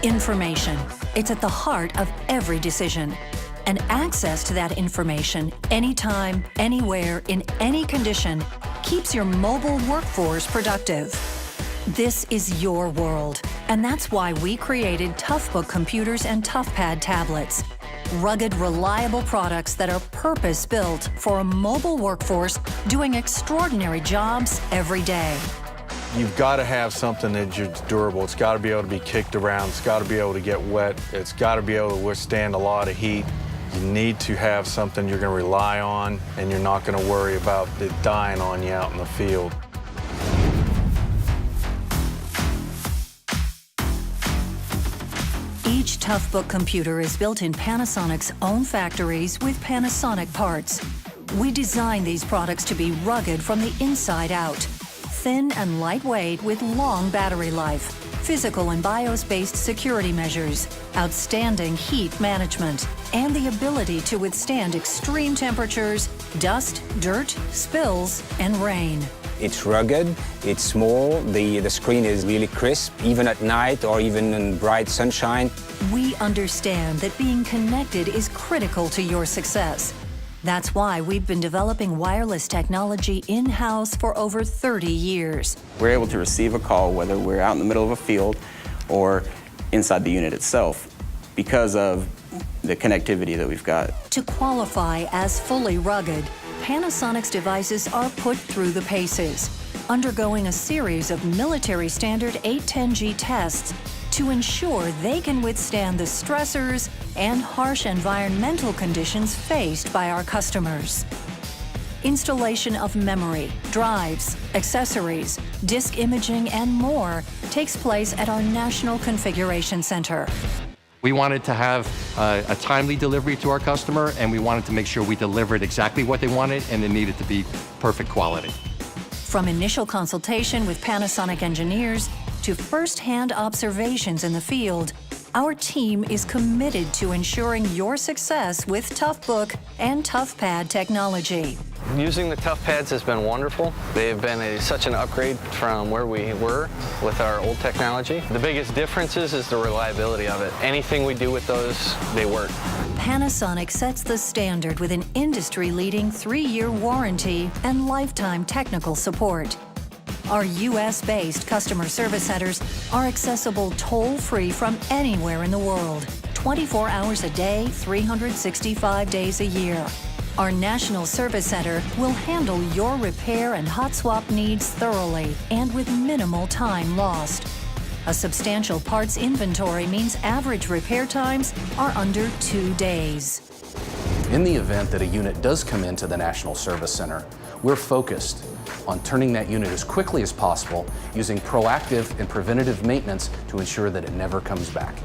Information. It's at the heart of every decision. And access to that information anytime, anywhere, in any condition keeps your mobile workforce productive. This is your world, and that's why we created Toughbook computers and Toughpad tablets. Rugged, reliable products that are purpose-built for a mobile workforce doing extraordinary jobs every day. You've got to have something that's durable. It's got to be able to be kicked around. It's got to be able to get wet. It's got to be able to withstand a lot of heat. You need to have something you're going to rely on, and you're not going to worry about it dying on you out in the field. Each Toughbook computer is built in Panasonic's own factories with Panasonic parts. We design these products to be rugged from the inside out, thin and lightweight with long battery life, physical and BIOS-based security measures, outstanding heat management, and the ability to withstand extreme temperatures, dust, dirt, spills, and rain. It's rugged, it's small, the screen is really crisp, even at night or even in bright sunshine. We understand that being connected is critical to your success. That's why we've been developing wireless technology in-house for over 30 years. We're able to receive a call whether we're out in the middle of a field or inside the unit itself because of the connectivity that we've got. To qualify as fully rugged, Panasonic's devices are put through the paces, undergoing a series of military standard 810G tests to ensure they can withstand the stressors and harsh environmental conditions faced by our customers. Installation of memory, drives, accessories, disk imaging, and more takes place at our National Configuration Center. We wanted to have a timely delivery to our customer, and we wanted to make sure we delivered exactly what they wanted, and it needed to be perfect quality. From initial consultation with Panasonic engineers to first-hand observations in the field, our team is committed to ensuring your success with Toughbook and Toughpad technology. Using the Toughpads has been wonderful. They've been such an upgrade from where we were with our old technology. The biggest difference is the reliability of it. Anything we do with those, they work. Panasonic sets the standard with an industry-leading 3-year warranty and lifetime technical support. Our US-based customer service centers are accessible toll-free from anywhere in the world, 24 hours a day, 365 days a year. Our National Service Center will handle your repair and hot swap needs thoroughly and with minimal time lost. A substantial parts inventory means average repair times are under 2 days. In the event that a unit does come into the National Service Center, we're focused on turning that unit as quickly as possible using proactive and preventative maintenance to ensure that it never comes back.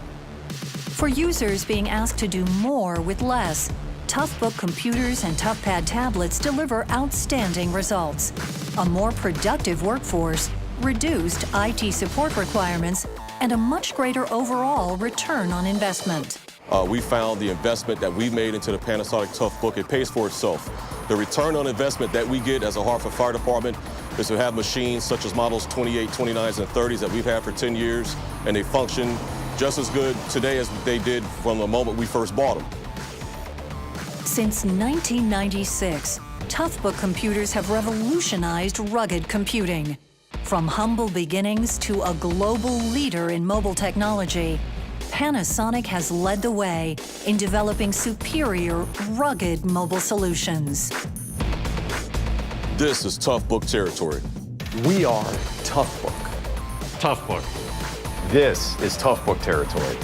For users being asked to do more with less, Toughbook computers and Toughpad tablets deliver outstanding results. A more productive workforce, reduced IT support requirements, and a much greater overall return on investment. We found the investment that we made into the Panasonic Toughbook, it pays for itself. The return on investment that we get as a Hartford Fire Department is to have machines such as models 28, 29s, and 30s that we've had for 10 years, and they function just as good today as they did from the moment we first bought them. Since 1996, Toughbook computers have revolutionized rugged computing. From humble beginnings to a global leader in mobile technology, Panasonic has led the way in developing superior, rugged mobile solutions. This is Toughbook territory. We are Toughbook. Toughbook. This is Toughbook territory.